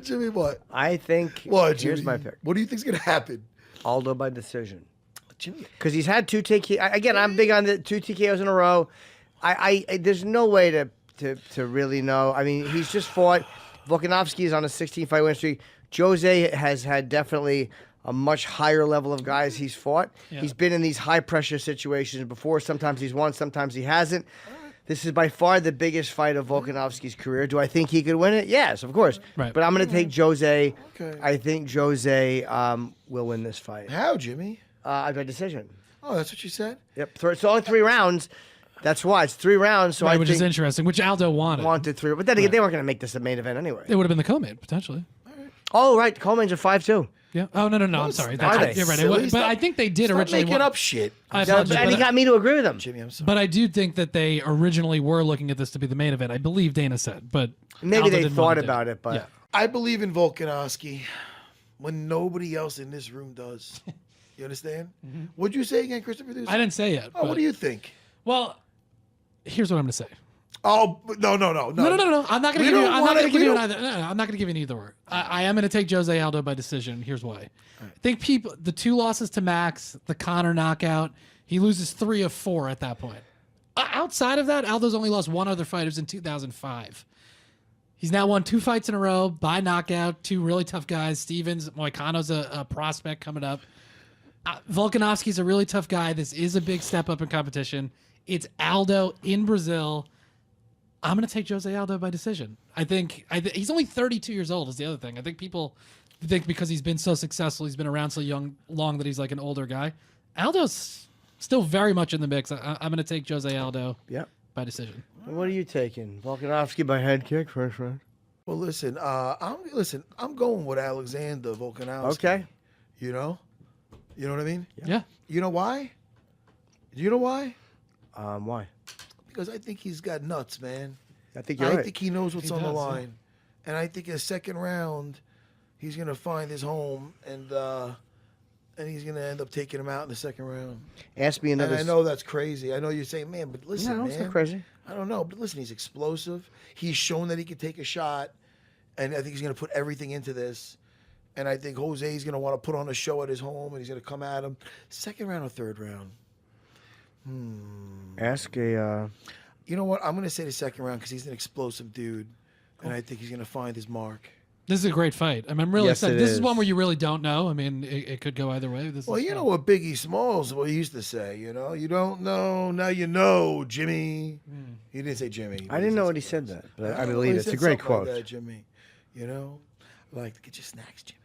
Jimmy, what? I think. What, Jimmy? Here's my pick. What do you think's gonna happen? Aldo by decision. Jimmy. Because he's had two TKOs. Again, I'm big on the 2 TKOs in a row. There's no way to really know. I mean, he's just fought. Volkanovski is on a 16-fight win streak. Jose has had definitely a much higher level of guys he's fought. Yeah. He's been in these high-pressure situations before. Sometimes he's won, sometimes he hasn't. This is by far the biggest fight of Volkanovski's career. Do I think he could win it? Yes, of course. Right. But I'm going to take Jose. Okay. I think Jose will win this fight. How, Jimmy? By decision. Oh, that's what you said? Yep. It's only 3 rounds. That's why. It's 3 rounds. So which is interesting, which Aldo wanted. 3. But then again, they weren't going to make this a main event anyway. It would have been the co-main, potentially. Oh, right. Coleman's a 5-2. Yeah. Oh, no. I'm sorry. You're right. But I think they did originally. Making up shit. And he got me to agree with him. Jimmy, I'm sorry. But I do think that they originally were looking at this to be the main event. I believe Dana said, but maybe Aldo they didn't thought want to about it. But I believe in Volkanovski when nobody else in this room does. You understand? Mm-hmm. What'd you say again, Christopher? I didn't say it. Oh, what do you think? Well, here's what I'm going to say. Oh, no. No. I'm not going to give you. I'm not going to give you either. No, I'm not going to give you either word. I am going to take Jose Aldo by decision. Here's why. I think the 2 losses to Max, the Conor knockout, he loses 3 of 4 at that point. Outside of that, Aldo's only lost 1 other fight. It was in 2005. He's now won 2 fights in a row by knockout. 2 really tough guys. Stevens, Moicano's a prospect coming up. Volkanovski's a really tough guy. This is a big step up in competition. It's Aldo in Brazil. I'm going to take Jose Aldo by decision. I think he's only 32 years old is the other thing. I think people think because he's been so successful, he's been around so long that he's like an older guy. Aldo's still very much in the mix. I'm going to take Jose Aldo by decision. What are you taking? Volkanovski by head kick first round? Well, listen, I'm going with Alexander Volkanovski. Okay. You know what I mean? Yeah. You know why? Do you know why? Why? Because I think he's got nuts, man. I think you're right. I think he knows what's on the line. Yeah. And I think in the second round, he's going to find his home, and he's going to end up taking him out in the second round. Ask me another... And I know that's crazy. I know you're saying, man, but listen, no, man. it's not crazy. I don't know, but listen, he's explosive. He's shown that he can take a shot, and I think he's going to put everything into this. And I think Jose's going to want to put on a show at his home, and he's going to come at him. Second round or third round? Ask a... You know what? I'm going to say the second round because he's an explosive dude, and I think he's going to find his mark. This is a great fight. I mean, I'm really excited. This is one where you really don't know. I mean, it could go either way. You know what Biggie Smalls used to say, you don't know, now you know, Jimmy. He didn't say Jimmy. I didn't know what he said that, but I believe it's a great quote. Like that, Jimmy. I like to get your snacks, Jimmy.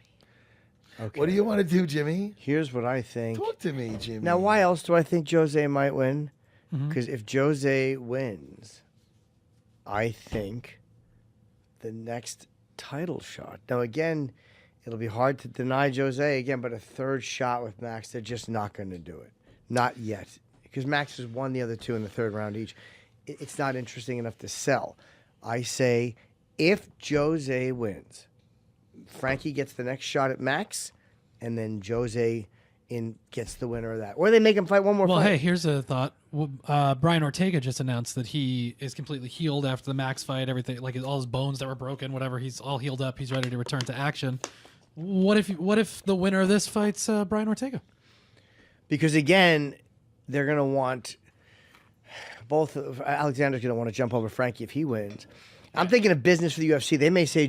Okay. What do you want to do, Jimmy? Here's what I think. Talk to me, Jimmy. Now, why else do I think Jose might win? Because if Jose wins, I think the next title shot. Now, again, it'll be hard to deny Jose again, but a third shot with Max, they're just not going to do it. Not yet. Because Max has won the other 2 in the third round each. It's not interesting enough to sell. I say if Jose wins, Frankie gets the next shot at Max, and then Jose gets the winner of that. Or they make him fight one more fight. Well, hey, here's a thought. Brian Ortega just announced that he is completely healed after the Max fight. Everything, like all his bones that were broken, whatever, he's all healed up. He's ready to return to action. What if the winner of this fights Brian Ortega? Because, again, they're going to want... Alexander's going to want to jump over Frankie if he wins. I'm thinking of business for the UFC. They may say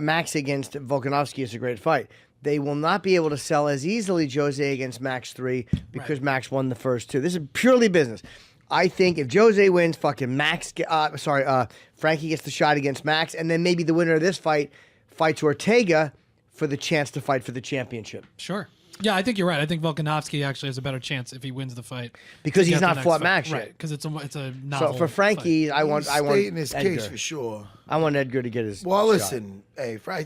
Max against Volkanovski is a great fight. They will not be able to sell as easily Jose against Max 3 because Max won the first 2. This is purely business. I think if Jose wins, fucking Frankie gets the shot against Max, and then maybe the winner of this fight fights Ortega for the chance to fight for the championship. Sure. Yeah, I think you're right. I think Volkanovski actually has a better chance if he wins the fight because he's not fought Max yet. Right? Because it's a novel. So for Frankie, fight. I want his Edgar. case for sure. I want Edgar to get his. Well, shot. listen, hey, I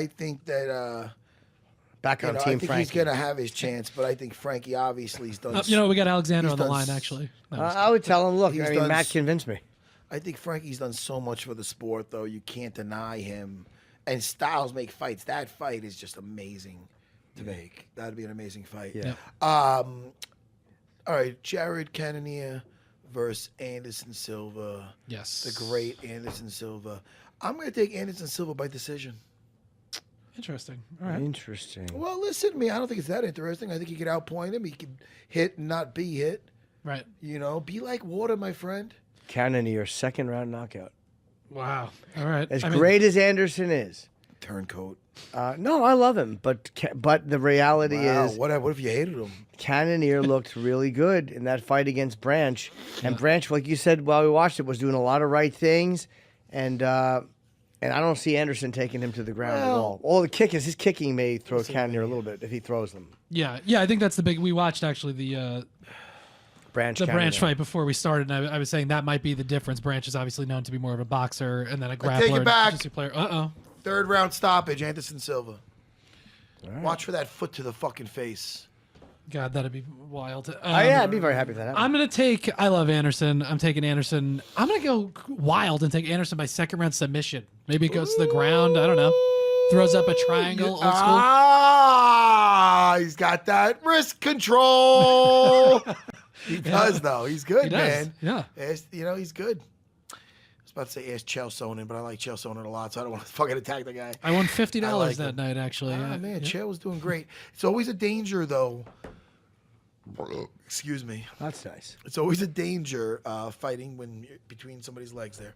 think that back on team I think Frankie. He's gonna have his chance, but I think Frankie obviously he's done. We got Alexander on the line actually. No, I would tell him, look, Matt convinced me. I think Frankie's done so much for the sport, though. You can't deny him. And styles make fights. That fight is just amazing to make. That'd be an amazing fight. Yeah. All right, Jared Cannonier versus Anderson Silva. Yes. The great Anderson Silva. I'm going to take Anderson Silva by decision. Interesting. All right. Interesting. Well, listen to me. I don't think it's that interesting. I think he could outpoint him. He could hit and not be hit. Right. You know, be like water, my friend. Cannonier, second round knockout. Wow. All right. As great as Anderson is. Turncoat. No, I love him, but the reality is, what if you hated him? Cannonier looked really good in that fight against Branch, and Branch, like you said while we watched it, was doing a lot of right things, and I don't see Anderson taking him to the ground at all. All the kick is his kicking may throw Cannonier a little bit if he throws them. Yeah. I think that's the big. We watched actually the Branch fight before we started, and I was saying that might be the difference. Branch is obviously known to be more of a boxer, and then a grappler. take it back. Jiu-jitsu player. Uh-oh. Third round stoppage, Anderson Silva. Right. Watch for that foot to the fucking face. God, that'd be wild. Yeah, I'd be very happy with that. I'm going to take, I love Anderson. I'm taking Anderson. I'm going to go wild and take Anderson by second round submission. Maybe it goes to the ground. I don't know. Throws up a triangle, old school. He's got that wrist control. He does, though. He's good, He does, man. yeah. He's good. I was about to say ask Chael Sonnen, but I like Chael Sonnen a lot, so I don't want to fucking attack the guy. I won $50 like that him. night, actually. Man, Chael was doing great. It's always a danger, though. Excuse me. That's nice. It's always a danger fighting when you're between somebody's legs there,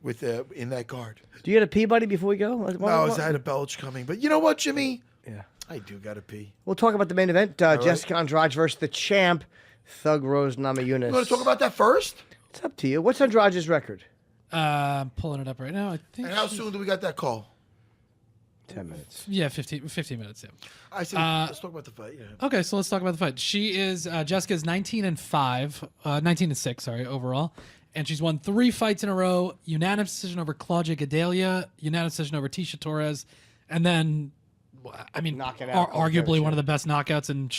with in that guard. Do you get a pee, buddy, before we go? I had a belch coming, but you know what, Jimmy? Yeah. I do gotta pee. We'll talk about the main event. Jessica Andrade versus the champ, Thug Rose Namajunas. You want to talk about that first? It's up to you. What's Andrade's record? I'm pulling it up right now. I think. And how soon do we got that call? 10 minutes. Yeah, 15 minutes. Yeah. I said, let's talk about the fight. Yeah. Okay, so let's talk about the fight. She is Jessica's 19-6, sorry, overall, and she's won 3 fights in a row. Unanimous decision over Claudia Gadelha, unanimous decision over Tisha Torres, and then, I mean, Knocking out arguably Kovacevic. one of the best knockouts in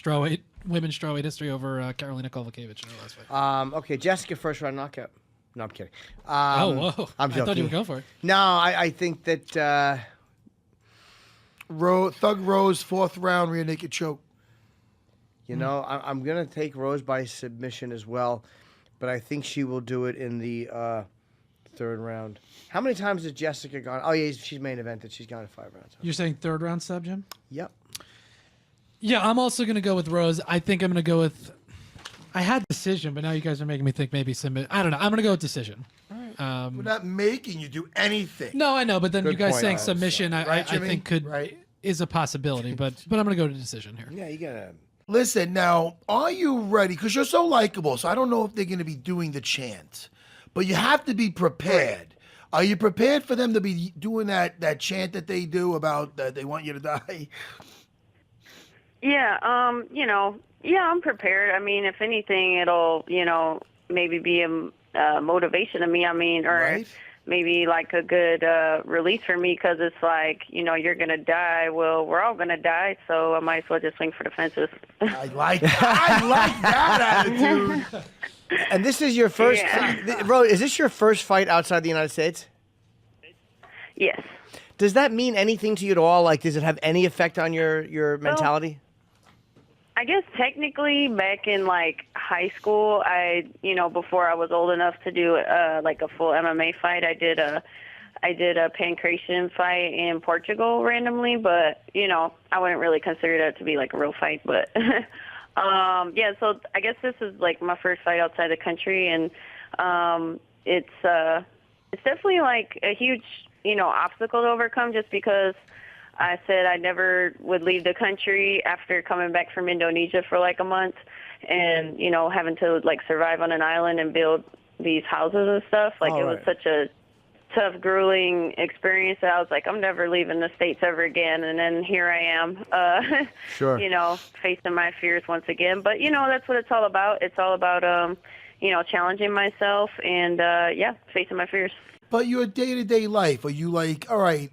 women's strawweight history over Karolina Kovacevic in her last fight. Okay, Jessica first round knockout. No, I'm kidding. Whoa! I'm joking. I thought you would go for it. No, I think that Thug Rose, 4th round, rear naked choke. you know I'm gonna take Rose by submission as well, but I think she will do it in the 3rd round. How many times has Jessica gone? Oh yeah, she's main evented. She's gone in 5 rounds. You're saying 3rd round sub, Jim? Yep. Yeah, I'm also going to go with Rose. I think I'm going to go with. I had decision, but now you guys are making me think maybe submit. I don't know. I'm going to go with decision. We're not making you do anything. No, I know, but then Good you guys point, saying Alex. submission, I Right, Jimmy? think could Right. is a possibility, but I'm going to go to decision here. Yeah, you gotta. Listen, now, are you ready? Because you're so likable, so I don't know if they're going to be doing the chant. But you have to be prepared. Are you prepared for them to be doing that chant that they do about that they want you to die? Yeah, I'm prepared. I mean, if anything, it'll, maybe be a motivation to me. I mean, or Right. maybe like a good release for me because it's like, you're going to die. Well, we're all going to die, so I might as well just swing for the fences. I like that attitude. And this is your first. Yeah. Rose, is this your first fight outside the United States? Yes. Does that mean anything to you at all? Like, does it have any effect on your mentality? I guess technically back in like high school, before I was old enough to do like a full MMA fight, I did a pancreation fight in Portugal randomly, but I wouldn't really consider that to be like a real fight. But yeah, so I guess this is like my first fight outside the country, and it's definitely like a huge obstacle to overcome just because I said I never would leave the country after coming back from Indonesia for like a month and, having to like survive on an island and build these houses and stuff. Like it was such a tough, grueling experience that I was like, I'm never leaving the States ever again. And then here I am, Sure. facing my fears once again. But, that's what it's all about. It's all about, challenging myself and, facing my fears. But your day-to-day life, are you like, all right,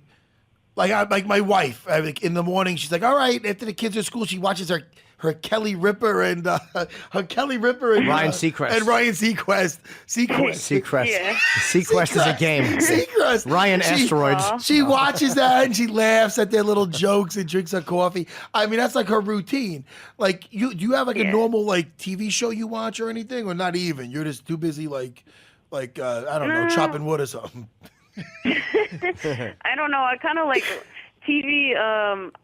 like my wife, like in the morning, she's like, all right, after the kids are at school, she watches her Kelly Ripper and Ryan Seacrest. and Ryan Seacrest. Seacrest. Yeah. Seacrest is a game. Seacrest. Ryan She- Asteroids. She watches that and she laughs at their little jokes and drinks her coffee. I mean, that's like her routine. Like, do you have like a normal like TV show you watch or anything, or not even? You're just too busy like I don't know, chopping wood or something. I don't know. I kind of like TV,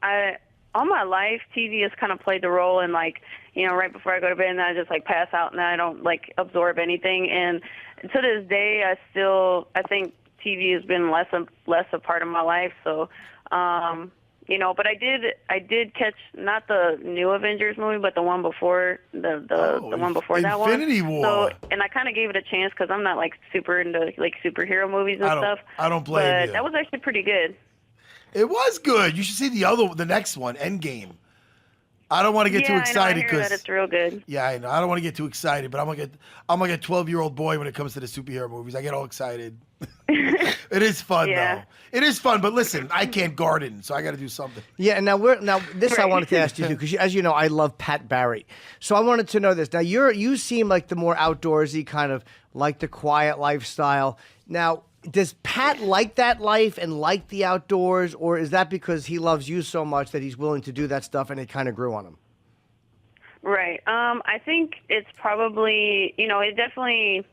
I all my life TV has kind of played the role in, like, you know, right before I go to bed, and I just like pass out and I don't like absorb anything. And to this day, I think TV has been less a part of my life. So, you know, but I did catch not the new Avengers movie, but the one before the one before that one. Infinity War. So, and I kind of gave it a chance because I'm not like super into like superhero movies and stuff. I don't blame but you. That was actually pretty good. It was good. You should see the next one, Endgame. I don't want to get too excited I know, I hear because that it's real good. Yeah, I know. I don't want to get too excited, but I'm like a 12-year-old boy when it comes to the superhero movies. I get all excited. It is fun though. It is fun, but listen, I can't garden, so I got to do something. Yeah, and now this I wanted to ask you too, because as you know, I love Pat Barry. So I wanted to know this. Now you seem like the more outdoorsy kind of, like the quiet lifestyle. Now, does Pat like that life and like the outdoors, or is that because he loves you so much that he's willing to do that stuff and it kind of grew on him? Right. I think it's probably, you know, it definitely,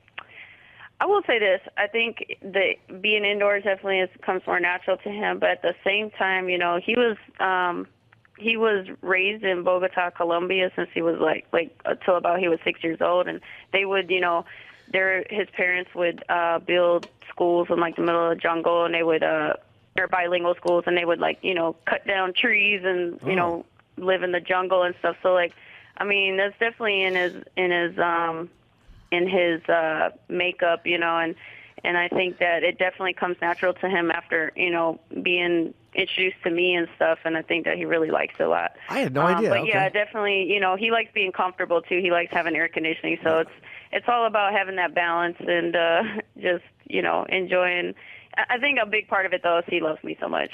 I will say this, I think that being indoors definitely comes more natural to him, but at the same time, you know, he was raised in Bogota, Colombia since he was like until about he was 6 years old, and they would, you know, his parents would build schools in like the middle of the jungle, and they would they're bilingual schools, and they would like, you know, cut down trees and you know, live in the jungle and stuff. So like, I mean, that's definitely in his makeup, you know, and I think that it definitely comes natural to him after, you know, being introduced to me and stuff, and I think that he really likes it a lot. I had no idea. But okay. yeah, definitely, you know, he likes being comfortable too. He likes having air conditioning, so it's all about having that balance and just, you know, enjoying. I think a big part of it though is he loves me so much.